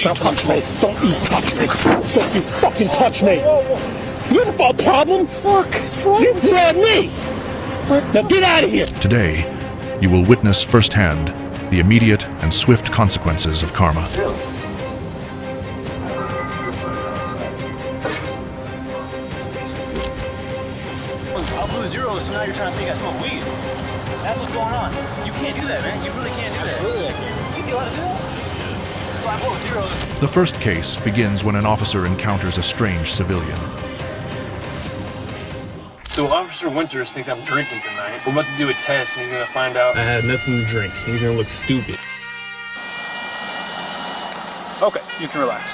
Don't touch me. Don't you touch me. Don't you fucking touch me. You have a problem? Fuck. You grabbed me. Now get out of here. Today, you will witness firsthand the immediate and swift consequences of karma. I'll blue zeros, so now you're trying to think I smoke weed. That's what's going on. You can't do that, man. You really can't do that. Absolutely I can. Is he allowed to do that? So I blow zeros. The first case begins when an officer encounters a strange civilian. So Officer Winters thinks I'm drinking tonight. We're about to do a test and he's gonna find out I had nothing to drink. He's gonna look stupid. Okay, you can relax.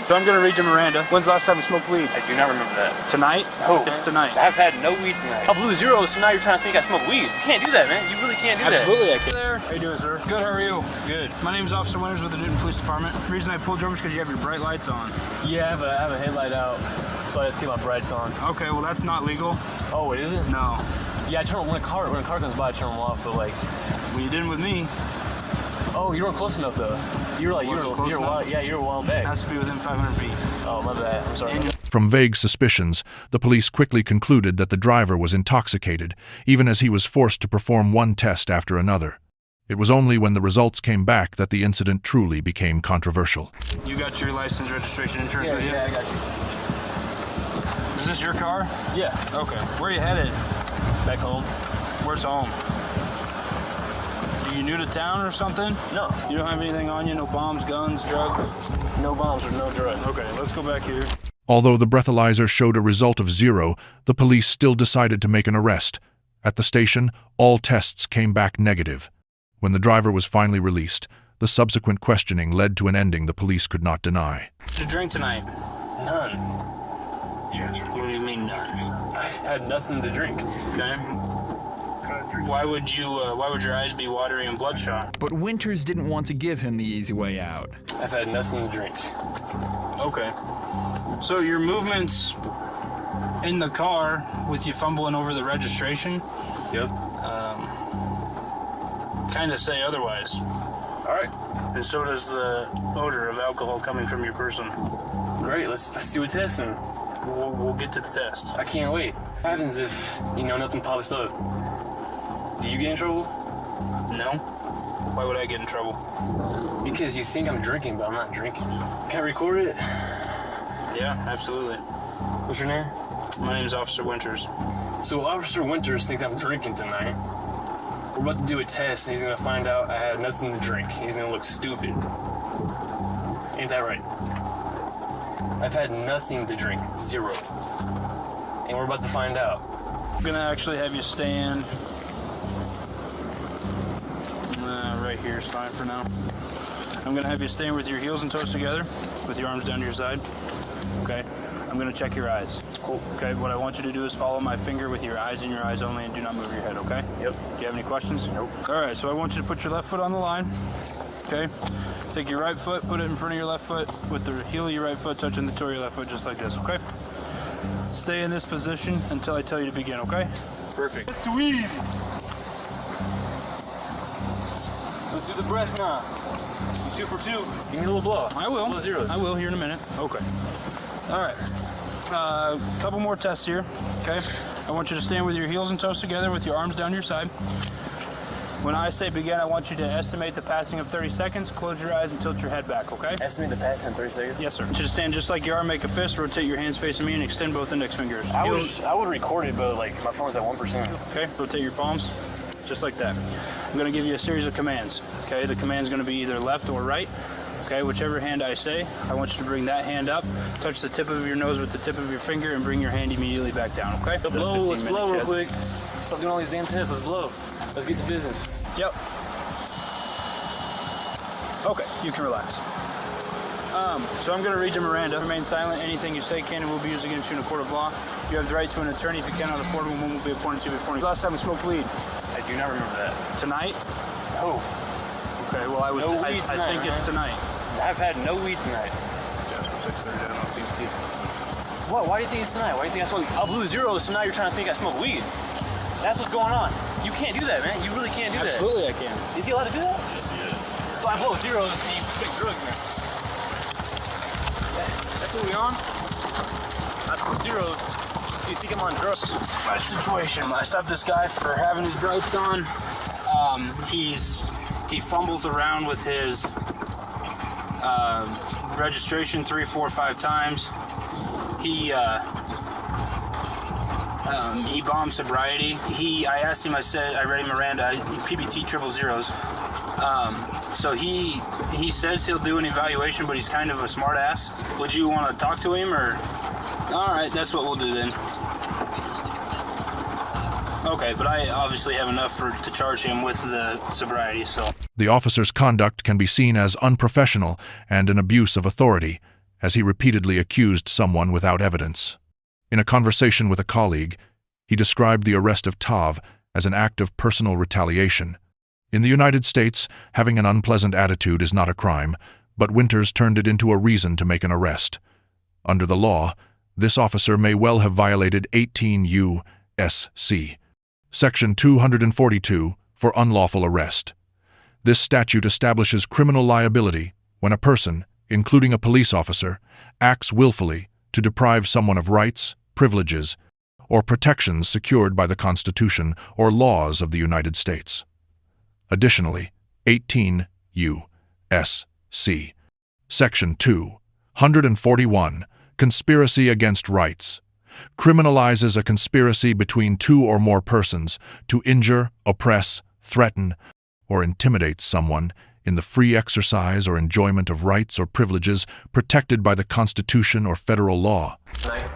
So I'm gonna read you Miranda. When's the last time you smoked weed? I do not remember that. Tonight? No. It's tonight. I've had no weed tonight. I blew zeros, so now you're trying to think I smoke weed. You can't do that, man. You really can't do Absolutely, I can. that. How you doing, sir? Good, how are you? Good. My name's Officer Winters with the Newton Police Department. The reason I pulled you over is because you have your bright lights on. Yeah, I have a headlight out, so I just keep my brights on. Okay, well that's not legal. Oh, it isn't? No. Yeah, I turn when a car comes by, I turn them off, but like. Well, you didn't with me. Oh, you weren't close enough though. You were a while back. Has to be within 500 feet. Oh, my bad. I'm sorry. From vague suspicions, the police quickly concluded that the driver was intoxicated, even as he was forced to perform one test after another. It was only when the results came back that the incident truly became controversial. You got your license, registration, insurance with you? Yeah, I got you. Is this your car? Yeah. Okay. Where are you headed? Back home. Where's home? Are you new to town or something? No. You don't have anything on you? No bombs, guns, drugs? No bombs or no drugs. Okay, let's go back here. Although the breathalyzer showed a result of 0, the police still decided to make an arrest. At the station, all tests came back negative. When the driver was finally released, the subsequent questioning led to an ending the police could not deny. Did you drink tonight? None. What do you mean none? I had nothing to drink. Okay. Why would your eyes be watery and bloodshot? But Winters didn't want to give him the easy way out. I've had nothing to drink. Okay. So your movements in the car with you fumbling over the registration Yep. kind of say otherwise. All right. And so does the odor of alcohol coming from your person. Great. Let's do a test and We'll get to the test. I can't wait. What happens if nothing pops up? Do you get in trouble? No? Why would I get in trouble? Because you think I'm drinking, but I'm not drinking. Can I record it? Yeah, absolutely. What's your name? My name's Officer Winters. So Officer Winters thinks I'm drinking tonight. We're about to do a test, and he's gonna find out I had nothing to drink. He's gonna look stupid. Ain't that right? I've had nothing to drink, 0. And we're about to find out. I'm gonna actually have you stand right here is fine for now. I'm gonna have you stand with your heels and toes together, with your arms down to your side. Okay. I'm gonna check your eyes. Cool. Okay. What I want you to do is follow my finger with your eyes and your eyes only, and do not move your head. Okay. Yep. Do you have any questions? Nope. All right. So I want you to put your left foot on the line. Okay. Take your right foot, put it in front of your left foot, with the heel of your right foot touching the toe of your left foot, just like this. Okay. Stay in this position until I tell you to begin. Okay. Perfect. It's too easy. Let's do the breath now. 2 for 2. Give me a little blow. I will. Blow zeros. I will here in a minute. Okay. All right. Couple more tests here. Okay. I want you to stand with your heels and toes together, with your arms down your side. When I say begin, I want you to estimate the passing of 30 seconds. Close your eyes and tilt your head back. Okay. Estimate the pass in 30 seconds? Yes, sir. I want you to stand just like you are. Make a fist. Rotate your hands facing me and extend both index fingers. I would record it, but like my phone's at 1%. Okay. Rotate your palms. Just like that. I'm going to give you a series of commands. Okay. The command's going to be either left or right. Okay, whichever hand I say, I want you to bring that hand up, touch the tip of your nose with the tip of your finger, and bring your hand immediately back down, okay? Let's blow real quick. Stop doing all these damn tests, let's blow. Let's get to business. Yep. Okay, you can relax. So I'm going to read you Miranda. Remain silent. Anything you say can and will be used against you in a court of law. You have the right to an attorney. If you cannot afford one, one will be appointed to you before. Last time we smoked weed? I do not remember that. Tonight? Oh. Okay, well I think it's tonight. I've had no weed tonight. What? Why do you think it's tonight? Why do you think I smoke? I blew zeros, so now you're trying to think I smoke weed. That's what's going on. You can't do that, man. You really can't do that. Absolutely I can. Is he allowed to do that? Yes, he is. So I blow zeros and you stick drugs in it. That's what we on? I blow zeros. So you think I'm on drugs? My situation. I stopped this guy for having his brights on. He fumbles around with his registration 3, 4, 5 times. He bombed sobriety. I asked him. I read him Miranda. PBT 000. So he says he'll do an evaluation, but he's kind of a smart ass. Would you want to talk to him, or? All right, that's what we'll do then. Okay, but I obviously have enough to charge him with the sobriety, so. The officer's conduct can be seen as unprofessional and an abuse of authority, as he repeatedly accused someone without evidence. In a conversation with a colleague, he described the arrest of Tav as an act of personal retaliation. In the United States, having an unpleasant attitude is not a crime, but Winters turned it into a reason to make an arrest. Under the law, this officer may well have violated 18 U.S.C. Section 242 for unlawful arrest. This statute establishes criminal liability when a person, including a police officer, acts willfully to deprive someone of rights, privileges, or protections secured by the Constitution or laws of the United States. Additionally, 18 U.S.C. Section 241, Conspiracy Against Rights, criminalizes a conspiracy between 2 or more persons to injure, oppress, threaten, or intimidate someone in the free exercise or enjoyment of rights or privileges protected by the Constitution or federal law. Okay.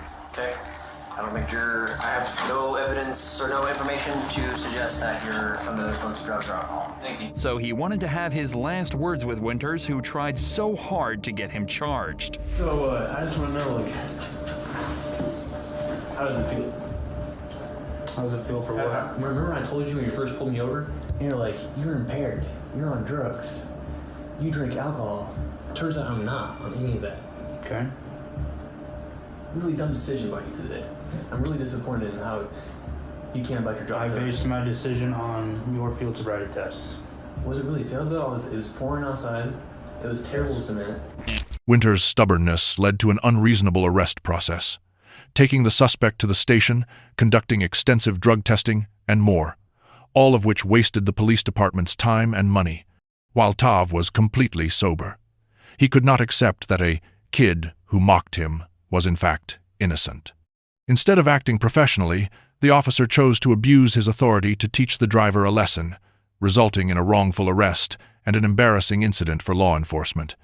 I don't think I have no evidence or no information to suggest that you're under the influence of drugs or alcohol. Thank you. So he wanted to have his last words with Winters, who tried so hard to get him charged. So, I just want to know, like, how does it feel? How does it feel for what? Remember I told you when you first pulled me over? And you're like, you're impaired. You're on drugs. You drink alcohol. Turns out I'm not on any of that. Okay. Really dumb decision by you today. I'm really disappointed in how you came about your job. I based my decision on your field sobriety tests. Was it really failed though? It was pouring outside. It was terrible cement. Winters' stubbornness led to an unreasonable arrest process, taking the suspect to the station, conducting extensive drug testing, and more, all of which wasted the police department's time and money, while Tav was completely sober. He could not accept that a kid who mocked him was in fact innocent. Instead of acting professionally, the officer chose to abuse his authority to teach the driver a lesson, resulting in a wrongful arrest and an embarrassing incident for law enforcement.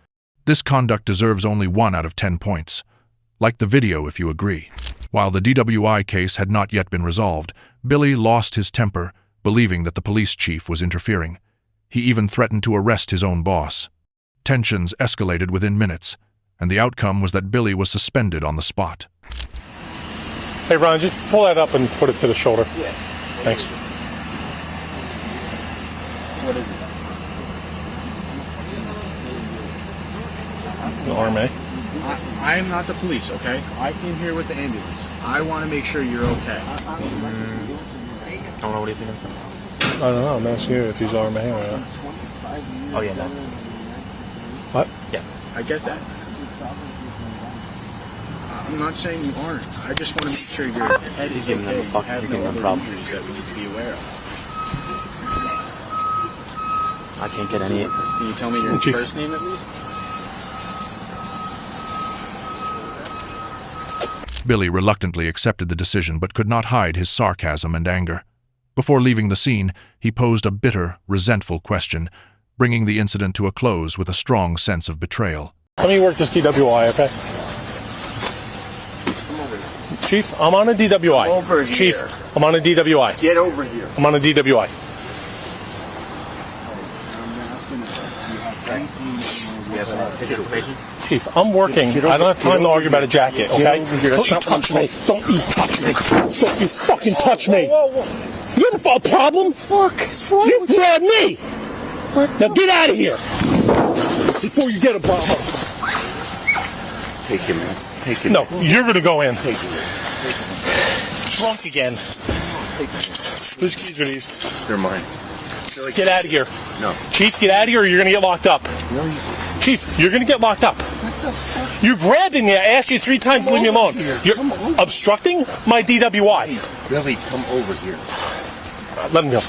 This conduct deserves only 1 out of 10 points. Like the video if you agree. While the DWI case had not yet been resolved, Billy lost his temper, believing that the police chief was interfering. He even threatened to arrest his own boss. Tensions escalated within minutes, and the outcome was that Billy was suspended on the spot. Hey, Ron, just pull that up and put it to the shoulder. Yeah. Thanks. What is it? The RMA. I am not the police, okay? I came here with the ambulance. I want to make sure you're okay. I don't know what he's thinking. I don't know. I'm asking you if he's RMA or not. Oh, yeah, no. What? Yeah. I get that. I'm not saying you aren't. I just want to make sure your head is giving them okay. a fucking- You have he's no giving them other problems. injuries that we need to be aware of. I can't get any. Can you tell me your Chief. first name at least? Billy reluctantly accepted the decision but could not hide his sarcasm and anger. Before leaving the scene, he posed a bitter, resentful question, bringing the incident to a close with a strong sense of betrayal. Let me work this DWI, okay? Chief, I'm on a DWI. Over here. Chief, I'm on a DWI. Get over here. I'm on a DWI. I'm asking if you have anything You have a ticket for patient? Chief, I'm working. I don't have time to argue about a jacket, okay? over here. Don't you touch me. Don't you touch me. Don't you fucking touch me. You have a problem? Fuck. You grabbed me. Now get out of here. Before you get a problem. Take him, man. Take him. No, you're going to go in. Take him. Drunk again. Whose keys are these? They're mine. Billy. Get out of here. No. Chief, get out of here or you're going to get locked up. No, Chief, you're going to get locked up. what the fuck? You grabbed me. I asked you 3 times to leave me alone. You're obstructing my DWI. Billy, come over here. Let me go.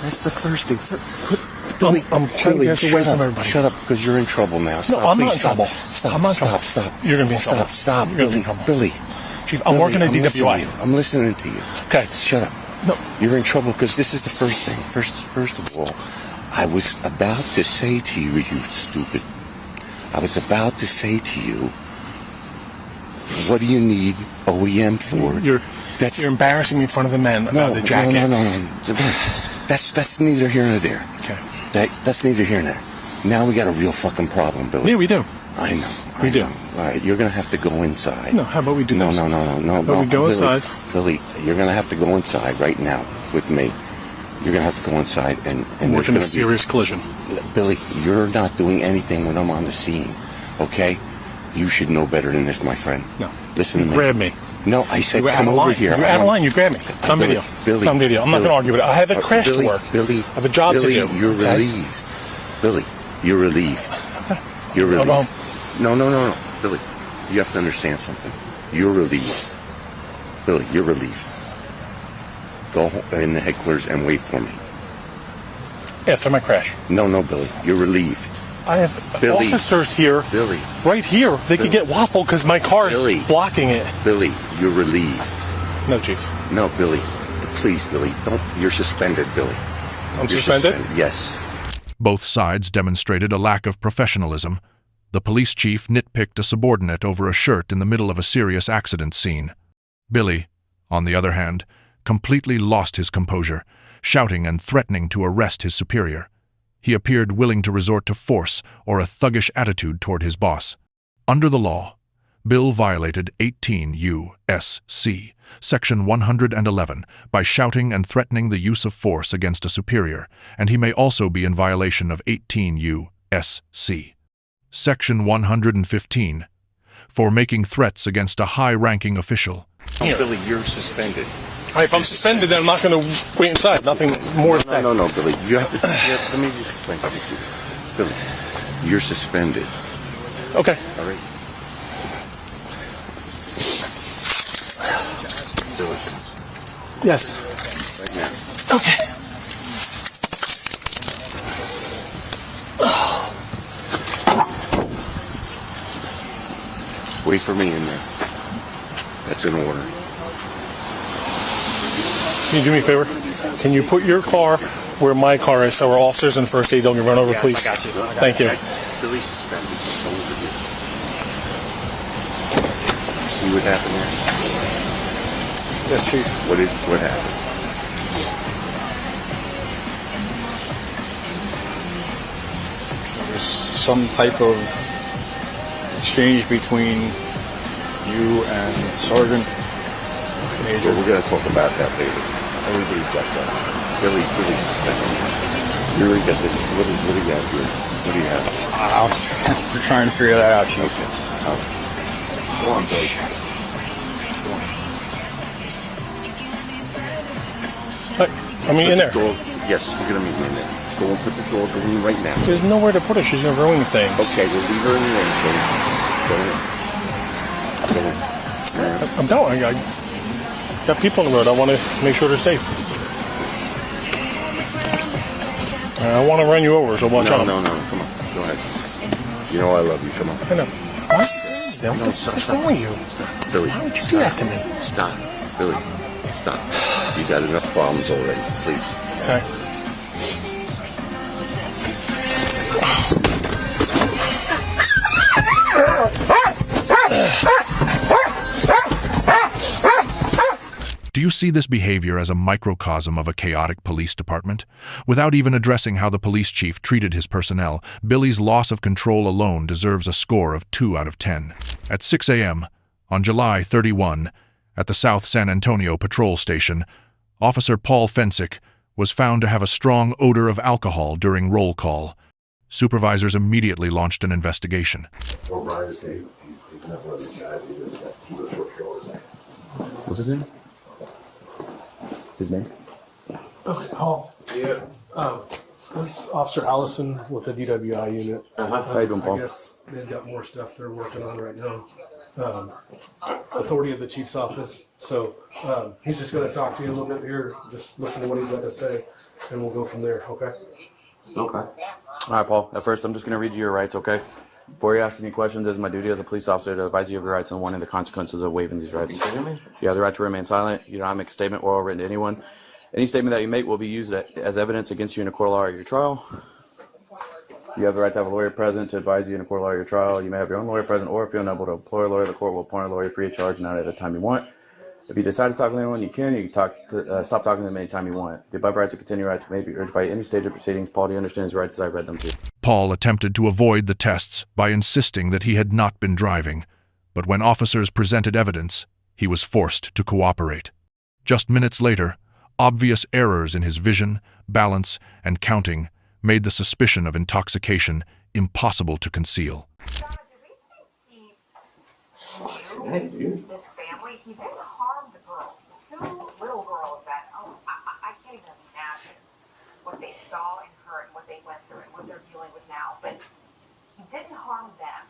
That's the first thing. Billy, I'm trying to get away from everybody. Shut up, because you're in trouble now. Stop, No, I'm not please, in stop. trouble. Stop, I'm not in trouble. stop. You're going to be in trouble. Stop, You're gonna be Billy. in trouble. Billy. Chief, I'm working at DWI. I'm listening to you. Okay. Shut up. No. You're in trouble because this is the first thing. First of all, I was about to say to you, you stupid. I was about to say to you, what do you need OEM for? You're embarrassing me in front of the men about the jacket. No. That's neither here nor there. Okay. That's neither here nor there. Now we got a real fucking problem, Billy. Yeah, we do. I know. We do. All right, you're gonna have to go inside. No, how about we do this? No. But we go Billy, inside. Billy, you're gonna have to go inside right now with me. You're gonna have to go inside and We're in a serious collision. Billy, you're not doing anything when I'm on the scene. Okay? You should know better than this, my friend. No. Listen to me. Grab me. No, I said You were come out of over line. here. You were out of line. You grabbed me. It's on video. Billy, It's on video. I'm not going to argue with it. I have a crash to work. Billy, I have a job to do. You're okay? relieved. Billy, you're relieved. Okay. You're relieved. I'll go home. No. Billy, you have to understand something. You're relieved. Billy, you're relieved. Go in the headquarters and wait for me. After my crash. No, Billy, you're relieved. I have Billy. officers here. Billy. Right here. They could get waffled because my car is Billy. blocking it. Billy, you're relieved. No, Chief. No, Billy. Please, Billy, don't. You're suspended, Billy. I'm You're suspended? Yes. Both sides demonstrated a lack of professionalism. The police chief nitpicked a subordinate over a shirt in the middle of a serious accident scene. Billy, on the other hand, completely lost his composure, shouting and threatening to arrest his superior. He appeared willing to resort to force or a thuggish attitude toward his boss. Under the law, Bill violated 18 U.S.C. Section 111 by shouting and threatening the use of force against a superior, and he may also be in violation of 18 U.S.C. Section 115 for making threats against a high-ranking official. Oh, Billy, you're suspended. All right, if I'm suspended, then I'm not going to wait inside. Nothing more to say. No, Billy. You have to. Let me explain something to you. Billy, you're suspended. Okay. All right. Billy, Yes. right now. Okay. Wait for me in there. That's an order. Can you do me a favor? Can you put your car where my car is so our officers and first aid don't get run over, please? I got you. Thank you. Billy's suspended. Come over here. See what happened there? Yes, Chief. What happened? There's some type of exchange between you and Sergeant Major. Well, we're going to talk about that later. Everybody's got that. Billy's suspended. You really got this. What do you got here? What do you have? We're trying to figure that out, Chief. Go on, Billy. I mean, in there. Dog. Yes, you're going to meet me in there. Go and put the dog in right now. There's nowhere to put her. She's going to ruin things. Okay, we'll leave her in the room, Billy. Go in. I'm going. I got people on the road. I want to make sure they're safe. I want to run you over, so watch out. No. Come on. Go ahead. You know I love you. Come on. I know. What? What the fuck is wrong with you? Stop. Billy. Why would you do that to me? Stop. Billy. Stop. You got enough problems already. Please. Okay. Do you see this behavior as a microcosm of a chaotic police department? Without even addressing how the police chief treated his personnel, Billy's loss of control alone deserves a score of 2 out of 10. At 6 a.m., on July 31, at the South San Antonio Patrol Station, Officer Paul Fensick was found to have a strong odor of alcohol during roll call. Supervisors immediately launched an investigation. What's his name? His name? Okay, Paul. Yeah. This is Officer Allison with the DWI unit. How you doing, Paul? I guess they've got more stuff they're working on right now. Authority of the chief's office. So he's just going to talk to you a little bit here. Just listen to what he's got to say, and we'll go from there. Okay. Okay. All right, Paul. At first, I'm just going to read you your rights, okay? Before you ask any questions, it is my duty as a police officer to advise you of your rights and warning the consequences of waiving these rights. You have the right to remain silent. You do not make a statement oral or written to anyone. Any statement that you make will be used as evidence against you in a court of law or your trial. You have the right to have a lawyer present to advise you in a court of law or your trial. You may have your own lawyer present, or if you're unable to employ a lawyer, the court will appoint a lawyer free of charge and not at the time you want. If you decide to talk to anyone, you can stop talking to them anytime you want. The above rights and continuing rights may be urged by any stage of proceedings. Paul, do you understand his rights as I read them to you? Paul attempted to avoid the tests by insisting that he had not been driving, but when officers presented evidence, he was forced to cooperate. Just minutes later, obvious errors in his vision, balance, and counting made the suspicion of intoxication impossible to conceal. Hey, dude. This family, he didn't harm the girls, the two little girls that, I can't even imagine what they saw and heard and what they went through and what they're dealing with now, but he didn't harm them.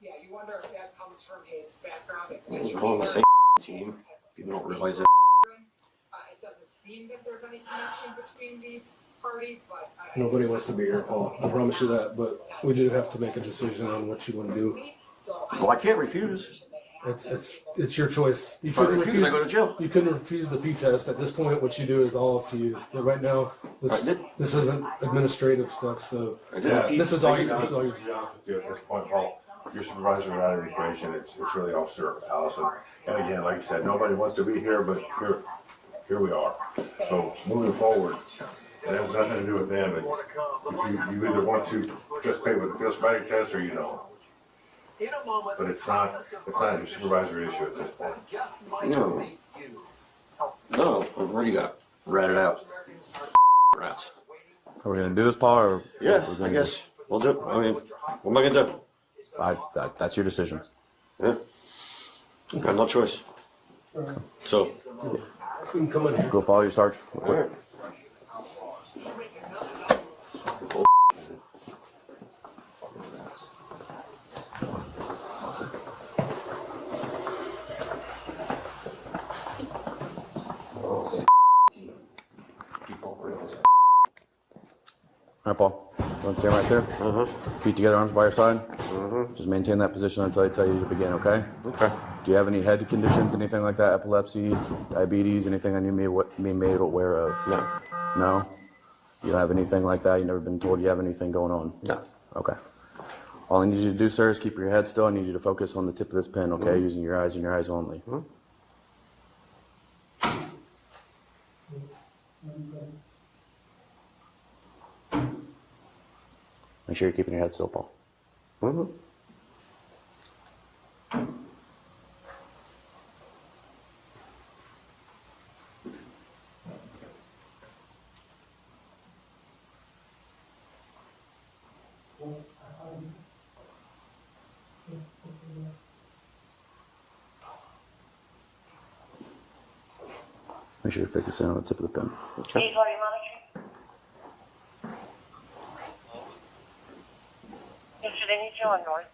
Yeah, you wonder if that comes from his background. He's on the same team. People don't realize it. It doesn't seem that there's any connection between these parties, but Nobody wants to be here, Paul. I promise you that. But we do have to make a decision on what you want to do. Well, I can't refuse. It's your choice. You If I refuse, I go to jail. You couldn't refuse the P test. At this point, what you do is all up to you. But right now, this isn't administrative stuff. So this is all your job. At this point, Paul, your supervisor out of the equation. It's really Officer Allison. And again, like you said, nobody wants to be here, but here we are. So moving forward, it has nothing to do with them. It's you either want to participate with the field sobriety test or you don't. But it's not your supervisor issue at this point. No, I've already got ratted out. Rats. Are we going to do this, Paul? Or Yeah, I guess we'll do it. I mean, what am I going to do? That's your decision. Yeah. I have no choice. So, You can come in here. Go follow your sergeant. all right. All right, Paul. You want to stand right there? Feet together, arms by your side. Just maintain that position until I tell you to begin, okay? Okay. Do you have any head conditions, anything like that? Epilepsy, diabetes, anything I need to be made aware of? No. No? You don't have anything like that? You've never been told you have anything going on? No. Okay. All I need you to do, sir, is keep your head still. I need you to focus on the tip of this pen, okay? Using your eyes and your eyes only. Make sure you're keeping your head still, Paul. Make sure you're focusing on the tip of the pen. Okay. Should they need you on North?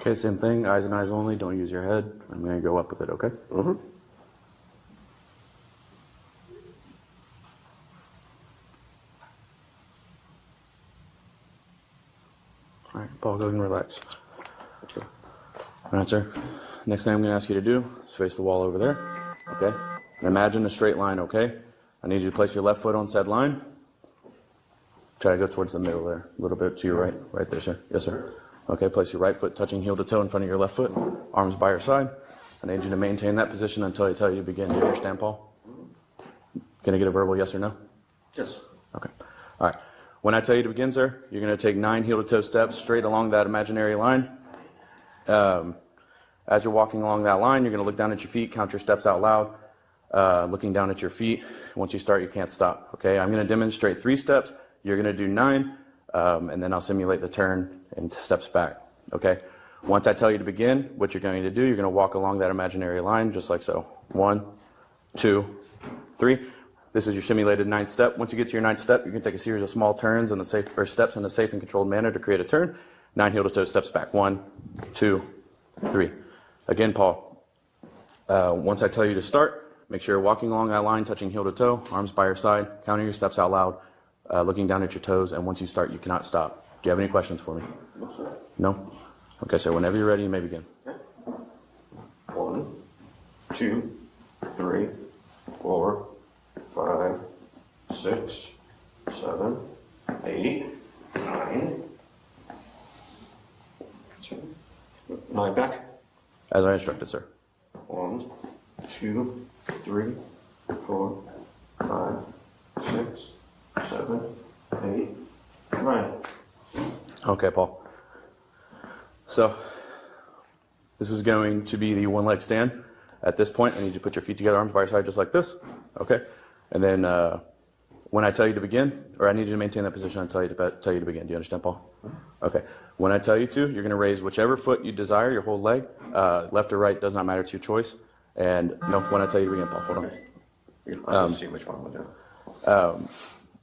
Okay, same thing. Eyes and eyes only. Don't use your head. I'm going to go up with it, okay? All right, Paul, go ahead and relax. All right, sir. Next thing I'm going to ask you to do is face the wall over there, okay? And imagine a straight line, okay? I need you to place your left foot on said line. Try to go towards the middle there, a little bit to your right. Right there, sir. Yes, sir. Okay, place your right foot touching heel to toe in front of your left foot, arms by your side. I need you to maintain that position until I tell you to begin. Do you understand, Paul? Can I get a verbal yes or no? Yes. Okay. All right. When I tell you to begin, sir, you're going to take 9 heel-to-toe steps straight along that imaginary line. As you're walking along that line, you're going to look down at your feet, count your steps out loud, looking down at your feet. Once you start, you can't stop. Okay? I'm going to demonstrate 3 steps. You're going to do 9, and then I'll simulate the turn and steps back. Okay? Once I tell you to begin, what you're going to do, you're going to walk along that imaginary line just like so. 1, 2, 3. This is your simulated 9th step. Once you get to your 9th step, you can take a series of small turns in the safe, or steps in a safe and controlled manner to create a turn. 9 heel-to-toe steps back. 1, 2, 3. Again, Paul, once I tell you to start, make sure you're walking along that line, touching heel to toe, arms by your side, counting your steps out loud, looking down at your toes, and once you start, you cannot stop. Do you have any questions for me? No, sir. No? Okay, so whenever you're ready, you may begin. 1, 2, 3, 4, 5, 6, 7, 8, 9. 9 back. As I instructed, sir. 1, 2, 3, 4, 5, 6, 7, 8, 9. Okay, Paul. So, this is going to be the 1-leg stand. At this point, I need you to put your feet together, arms by your side, just like this. Okay? And then, when I tell you to begin, or I need you to maintain that position until I tell you to begin. Do you understand, Paul? Okay. When I tell you to, you're going to raise whichever foot you desire, your whole leg. Left or right does not matter, it's your choice. And no, when I tell you to begin, Paul, hold on. I'll just see which one we'll do.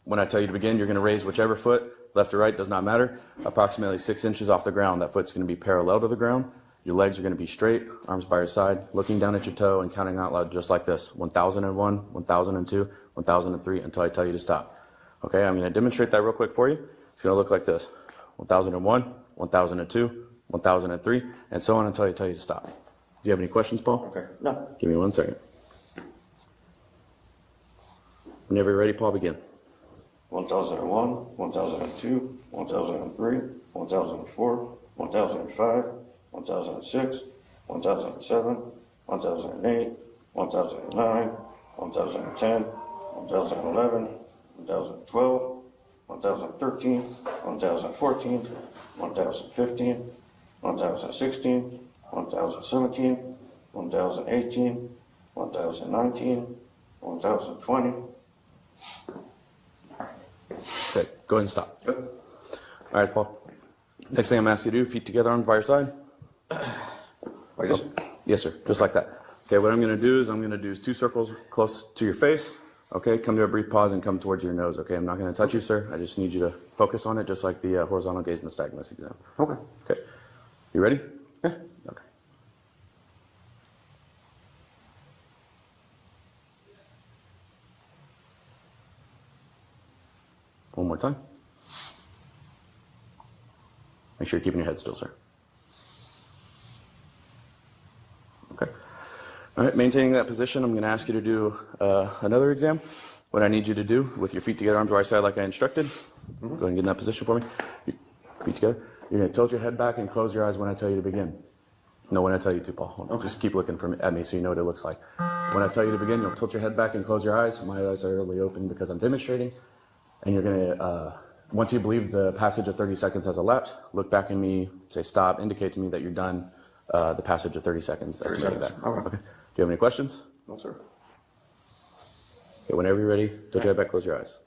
When I tell you to begin, you're going to raise whichever foot, left or right, does not matter, approximately 6 inches off the ground. That foot's going to be parallel to the ground. Your legs are going to be straight, arms by your side, looking down at your toe and counting out loud just like this. 1001, 1002, 1003, until I tell you to stop. Okay, I'm going to demonstrate that real quick for you. It's going to look like this. 1001, 1002, 1003, and so on until I tell you to stop. Do you have any questions, Paul? Okay. No. Give me 1 second. Whenever you're ready, Paul, begin. 1001, 1002, 1003, 1004, 1005, 1006, 1007, 1008, 1009, 1010, 1011, 1012, 1013, 1014, 1015, 1016, 1017, 1018, 1019, 1020. Okay, go ahead and stop. All right, Paul. Next thing I'm asking you to do, feet together, arms by your side. Like this? Yes, sir, just like that. Okay, what I'm going to do is 2 circles close to your face. Okay, come to a brief pause and come towards your nose. Okay, I'm not going to touch you, sir. I just need you to focus on it, just like the horizontal gaze nystagmus exam. Okay. Okay, you ready? Yeah. Okay. One more time. Make sure you're keeping your head still, sir. Okay. All right, maintaining that position, I'm going to ask you to do another exam. What I need you to do, with your feet together, arms by your side like I instructed. Go ahead and get in that position for me. Feet together. You're going to tilt your head back and close your eyes when I tell you to begin. No, when I tell you to, Paul. Hold on. Just keep looking at me so you know what it looks like. When I tell you to begin, you'll tilt your head back and close your eyes. My eyes are really open because I'm demonstrating. And you're going to, once you believe the passage of 30 seconds has elapsed, look back at me, say stop, indicate to me that you're done the passage of 30 seconds. 30 seconds. Okay. Do you have any questions? No, sir. Okay, whenever you're ready, tilt your head back, close your eyes.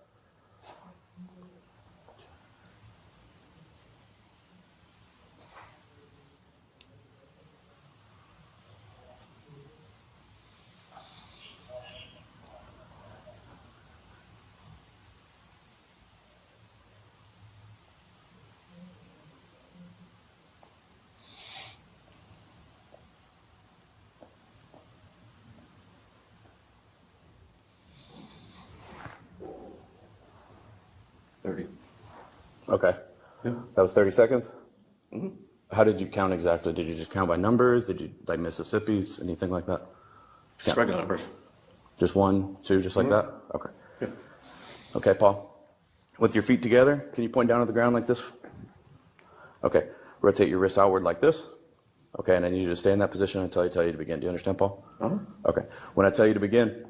Okay. Yeah. That was 30 seconds? Mm-hmm. How did you count exactly? Did you just count by numbers? Did you, like Mississippi's, anything like that? Just regular numbers. Just 1, 2, just like that? Okay. Okay, Paul. With your feet together, can you point down at the ground like this? Okay. Rotate your wrists outward like this. Okay, and I need you to stay in that position until I tell you to begin. Do you understand, Paul? Okay. When I tell you to begin,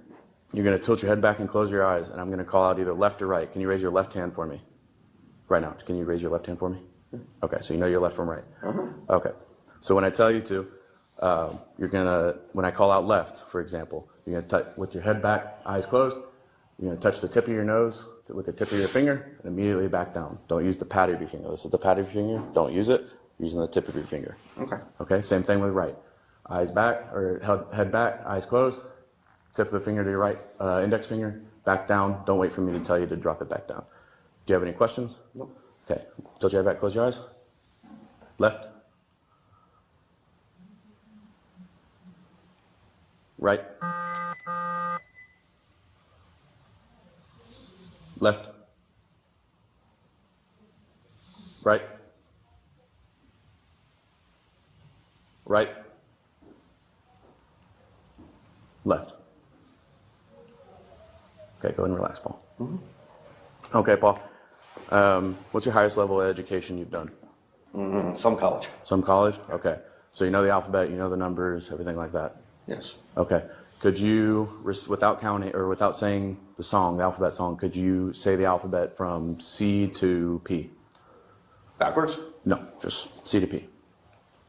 you're going to tilt your head back and close your eyes, and I'm going to call out either left or right. Can you raise your left hand for me? Right now. Can you raise your left hand for me? Okay, so you know your left from right. Okay. So when I tell you to, you're going to, when I call out left, for example, you're going to touch with your head back, eyes closed. You're going to touch the tip of your nose with the tip of your finger and immediately back down. Don't use the pad of your finger. This is the pad of your finger. Don't use it. You're using the tip of your finger. Okay. Okay, same thing with right. Eyes back, or head back, eyes closed. Tip of the finger to your right, index finger, back down. Don't wait for me to tell you to drop it back down. Do you have any questions? No. Okay, tilt your head back, close your eyes. Left. Right. Left. Right. Right. Left. Okay, go ahead and relax, Paul. Okay, Paul. What's your highest level of education you've done? Some college. Some college? Okay. So you know the alphabet, you know the numbers, everything like that? Yes. Okay. Could you, without counting or without saying the song, the alphabet song, could you say the alphabet from C to P? Backwards? No, just C to P.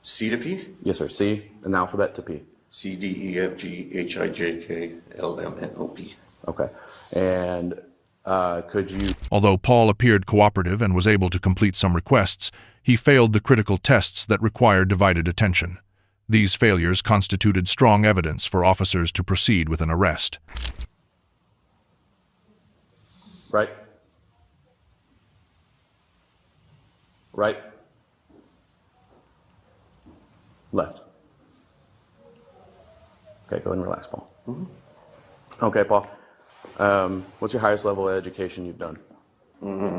C to P? Yes, sir. C and the alphabet to P. C, D, E, F, G, H, I, J, K, L, M, N, O, P. Okay. And could you... Although Paul appeared cooperative and was able to complete some requests, he failed the critical tests that require divided attention. These failures constituted strong evidence for officers to proceed with an arrest. Right. Right. Left. Okay, go ahead and relax, Paul. Okay, Paul. What's your highest level of education you've done?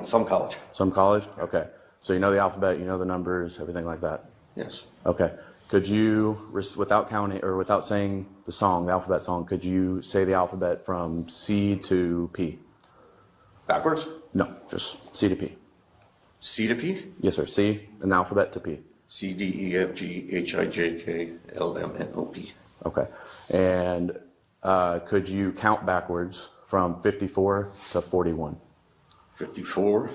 Some college. Some college? Okay. So you know the alphabet, you know the numbers, everything like that? Yes. Okay. Could you, without counting or without saying the song, the alphabet song, could you say the alphabet from C to P? Backwards? No, just C to P. C to P? Yes, sir. C and the alphabet to P. C, D, E, F, G, H, I, J, K, L, M, N, O, P. Okay. And could you count backwards from 54 to 41? 54,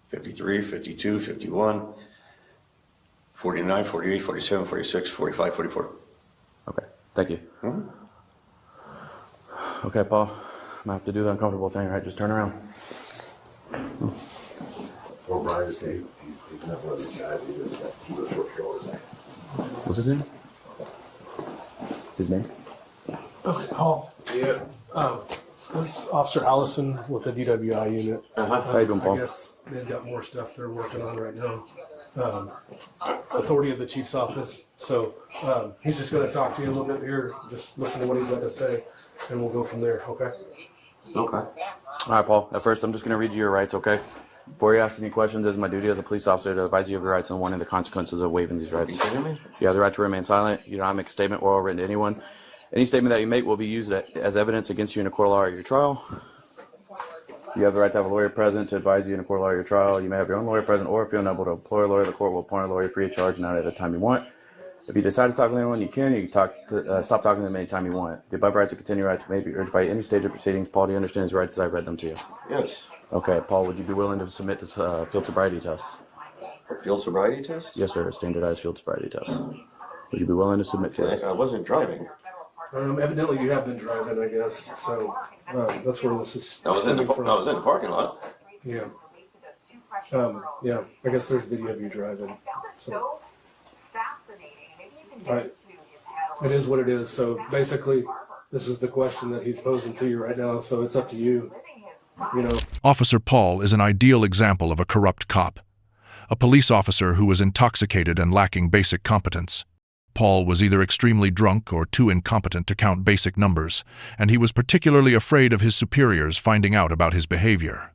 53, 52, 51, 49, 48, 47, 46, 45, 44. Okay. Thank you. Okay, Paul. I'm gonna have to do the uncomfortable thing, right? Just turn around. Well, Brian's name, he's not one of these guys, he's a short shoulders. What's his name? His name? Okay, Paul. Yeah. This is Officer Allison with the DWI unit. How you doing, Paul? I guess they've got more stuff they're working on right now. Authority of the chief's office. So he's just going to talk to you a little bit here. Just listen to what he's got to say, and we'll go from there. Okay. Okay. All right, Paul. At first, I'm just going to read you your rights, okay? Before you ask any questions, it is my duty as a police officer to advise you of your rights and warning the consequences of waiving these rights. You have the right to remain silent. You do not make a statement or written to anyone. Any statement that you make will be used as evidence against you in a court of law or your trial. You have the right to have a lawyer present to advise you in a court of law or your trial. You may have your own lawyer present, or if you're unable to employ a lawyer, the court will appoint a lawyer free of charge and not at the time you want. If you decide to talk to anyone, you can stop talking to them anytime you want. The above rights and continuing rights may be urged by any stage of proceedings. Paul, do you understand his rights as I read them to you? Yes. Okay, Paul, would you be willing to submit this field sobriety test? A field sobriety test? Yes, sir, a standardized field sobriety test. Would you be willing to submit to it? I wasn't driving. Evidently, you have been driving, I guess. So that's where this is. I was in the parking lot. Yeah. Yeah. I guess there's video of you driving. So. It is what it is. So basically, this is the question that he's posing to you right now. So it's up to you. You know. Officer Paul is an ideal example of a corrupt cop, a police officer who was intoxicated and lacking basic competence. Paul was either extremely drunk or too incompetent to count basic numbers, and he was particularly afraid of his superiors finding out about his behavior.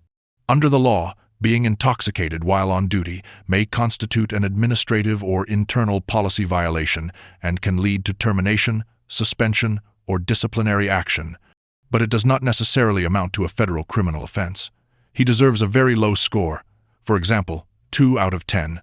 Under the law, Being intoxicated while on duty may constitute an administrative or internal policy violation and can lead to termination, suspension, or disciplinary action, but it does not necessarily amount to a federal criminal offense. He deserves a very low score, for example, 2 out of 10,